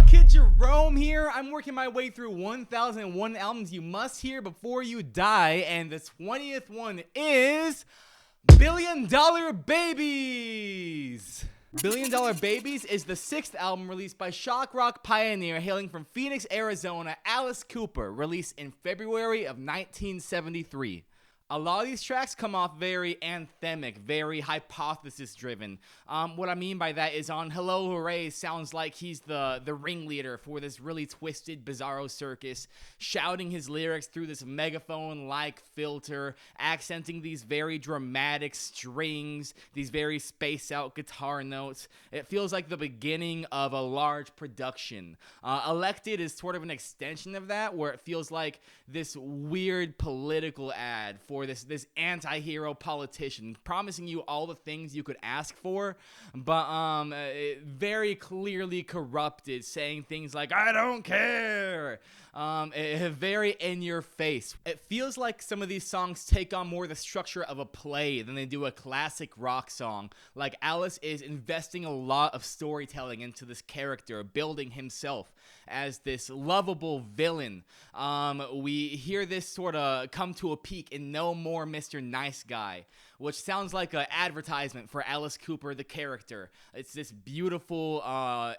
Kid Jerome here. I'm working my way through 1001 albums you must hear before you die, and the 20th one is Billion Dollar Babies. Billion Dollar Babies is the 6th album released by shock rock pioneer hailing from Phoenix, Arizona, Alice Cooper, released in February of 1973. A lot of these tracks come off very anthemic, very hypothesis-driven. What I mean by that is on Hello Hooray sounds like he's the ringleader for this really twisted, bizarro circus, shouting his lyrics through this megaphone-like filter, accenting these very dramatic strings, these very spaced-out guitar notes. It feels like the beginning of a large production. Elected is sort of an extension of that, where it feels like this weird political ad for this anti-hero politician promising you all the things you could ask for, but very clearly corrupted, saying things like "I don't care," very in your face. It feels like some of these songs take on more the structure of a play than they do a classic rock song. Like Alice is investing a lot of storytelling into this character, building himself as this lovable villain. We hear this sort of come to a peak in No More Mr. Nice Guy, which sounds like an advertisement for Alice Cooper, the character. It's this beautiful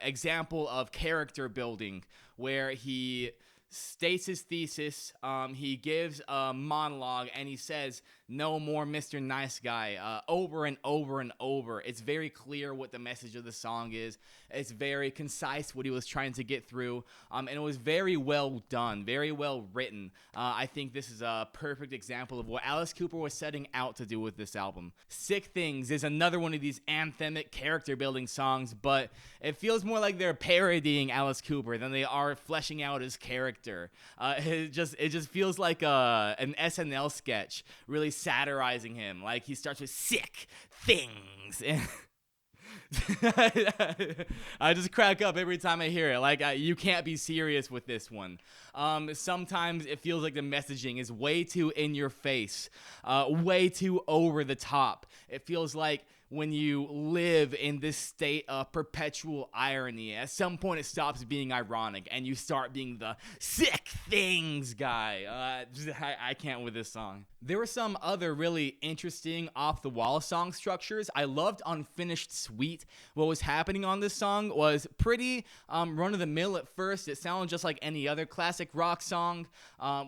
example of character building where he states his thesis, he gives a monologue, and he says, "No more Mr. Nice Guy," over and over and over. It's very clear what the message of the song is. It's very concise what he was trying to get through, and it was very well done, very well written. I think this is a perfect example of what Alice Cooper was setting out to do with this album. Sick Things is another one of these anthemic character-building songs, but it feels more like they're parodying Alice Cooper than they are fleshing out his character. It just feels like an SNL sketch, really satirizing him. Like he starts with "sick things." I just crack up every time I hear it. Like, you can't be serious with this one. Sometimes it feels like the messaging is way too in your face, way too over the top. It feels like when you live in this state of perpetual irony, at some point it stops being ironic and you start being the sick things guy. I can't with this song. There were some other really interesting off-the-wall song structures. I loved Unfinished Sweet. What was happening on this song was pretty run-of-the-mill at first. It sounded just like any other classic rock song,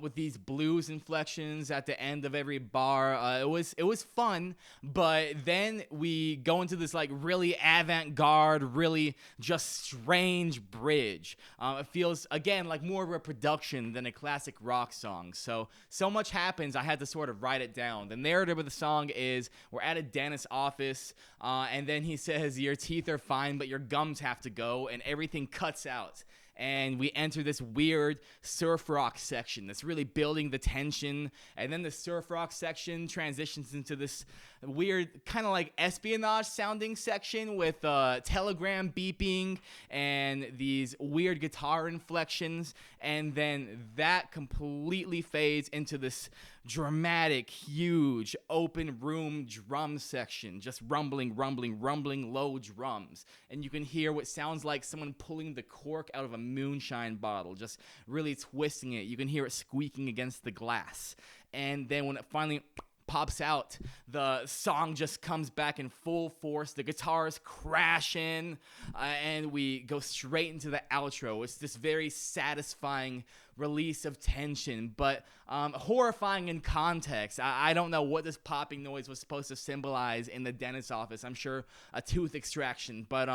with these blues inflections at the end of every bar. It was fun, but then we go into this like really avant-garde, really just strange bridge. It feels, again, like more of a production than a classic rock song. So much happens, I had to sort of write it down. The narrative of the song is we're at a dentist's office, and then he says, "Your teeth are fine, but your gums have to go," and everything cuts out. And we enter this weird surf rock section that's really building the tension. And then the surf rock section transitions into this weird kind of like espionage sounding section with telegram beeping and these weird guitar inflections. And then that completely fades into this dramatic, huge, open room drum section. Just rumbling, low drums. And you can hear what sounds like someone pulling the cork out of a moonshine bottle, just really twisting it. You can hear it squeaking against the glass. And then when it finally pops out, the song just comes back in full force. The guitars crash in, and we go straight into the outro. It's this very satisfying release of tension, but horrifying in context. I don't know what this popping noise was supposed to symbolize in the dentist's office. I'm sure a tooth extraction, but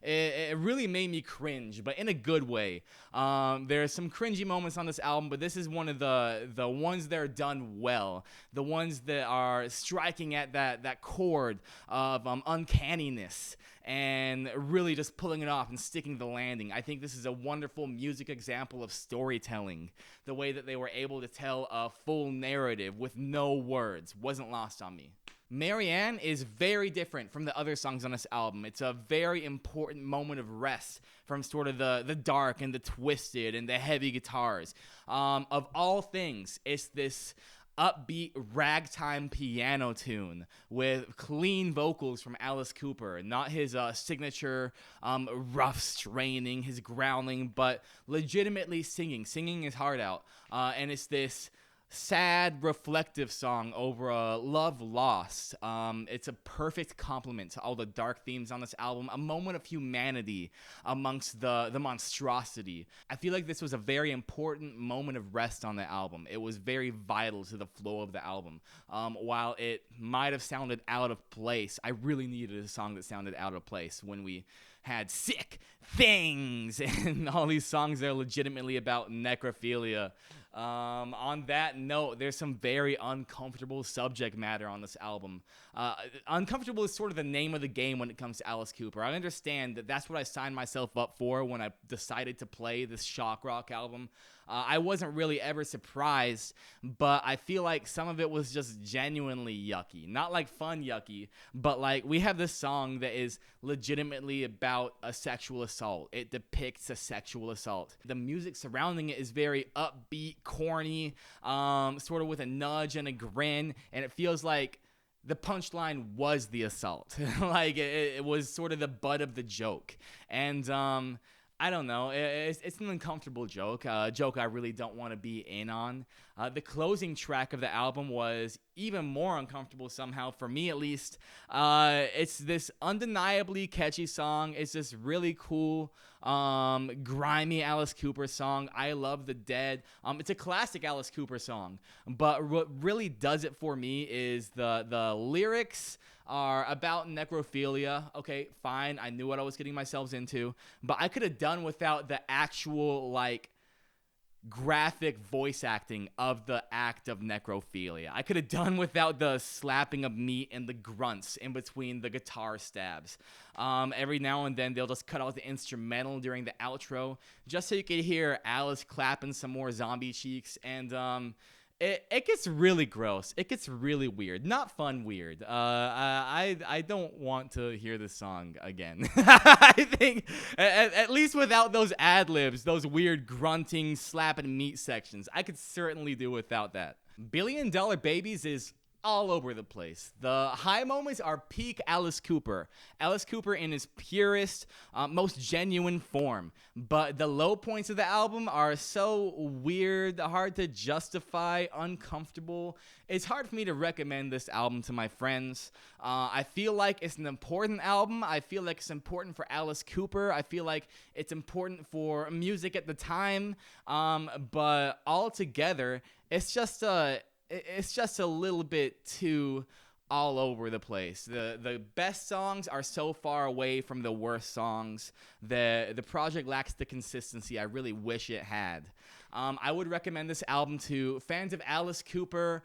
it really made me cringe, but in a good way. There are some cringy moments on this album, but this is one of the ones that are done well, the ones that are striking at that chord of uncanniness and really just pulling it off and sticking the landing. I think this is a wonderful music example of storytelling. The way that they were able to tell a full narrative with no words wasn't lost on me. Marianne is very different from the other songs on this album. It's a very important moment of rest from sort of the dark and the twisted and the heavy guitars. Of all things, it's this upbeat ragtime piano tune with clean vocals from Alice Cooper, not his signature rough straining, his growling, but legitimately singing his heart out. And it's this sad, reflective song over a love lost. It's a perfect complement to all the dark themes on this album, a moment of humanity amongst the monstrosity. I feel like this was a very important moment of rest on the album. It was very vital to the flow of the album. While it might have sounded out of place, I really needed a song that sounded out of place when we had Sick Things and all these songs that are legitimately about necrophilia. On that note, there's some very uncomfortable subject matter on this album. Uncomfortable is sort of the name of the game when it comes to Alice Cooper. I understand that that's what I signed myself up for when I decided to play this shock rock album. I wasn't really ever surprised, but I feel like some of it was just genuinely yucky. Not like fun yucky, but like we have this song that is legitimately about a sexual assault. It depicts a sexual assault. The music surrounding it is very upbeat, corny, sort of with a nudge and a grin, and it feels like the punchline was the assault. Like it was sort of the butt of the joke. And I don't know. It's an uncomfortable joke, a joke I really don't want to be in on. The closing track of the album was even more uncomfortable somehow, for me at least. It's this undeniably catchy song. It's this really cool, grimy Alice Cooper song, I Love the Dead. It's a classic Alice Cooper song, but what really does it for me is the lyrics are about necrophilia. Okay, fine. I knew what I was getting myself into, but I could have done without the actual, like, graphic voice acting of the act of necrophilia. I could have done without the slapping of meat and the grunts in between the guitar stabs. Every now and then they'll just cut out the instrumental during the outro just so you could hear Alice clapping some more zombie cheeks, and It gets really gross. It gets really weird. Not fun weird. I don't want to hear this song again. I think, at least without those ad-libs, those weird grunting, slapping meat sections, I could certainly do without that. Billion Dollar Babies is all over the place. The high moments are peak Alice Cooper. Alice Cooper in his purest, most genuine form. But the low points of the album are so weird, hard to justify, uncomfortable. It's hard for me to recommend this album to my friends. I feel like it's an important album. I feel like it's important for Alice Cooper. I feel like it's important for music at the time. But altogether, it's just a little bit too all over the place. The best songs are so far away from the worst songs. The project lacks the consistency I really wish it had. I would recommend this album to fans of Alice Cooper,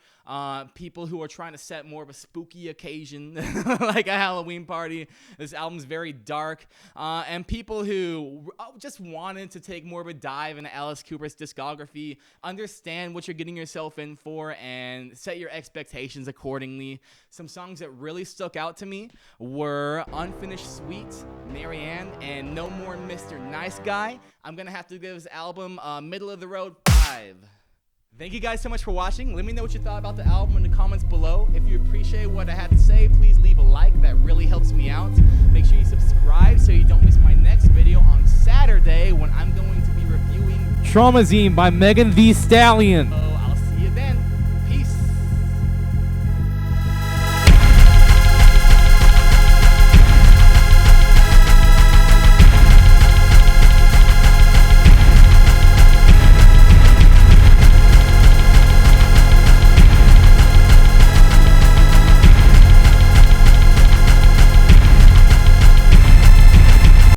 people who are trying to set more of a spooky occasion, like a Halloween party. This album's very dark, and people who just wanted to take more of a dive into Alice Cooper's discography, understand what you're getting yourself in for, and set your expectations accordingly. Some songs that really stuck out to me were Unfinished Sweet, Marianne, and No More Mr. Nice Guy. I'm going to have to give this album middle of the road 5. Thank you guys so much for watching. Let me know what you thought about the album in the comments below. If you appreciate what I had to say, please leave a like. That really helps me out. Make sure you subscribe so you don't miss my next video on Saturday when I'm going to be reviewing Traumazine by Megan Thee Stallion.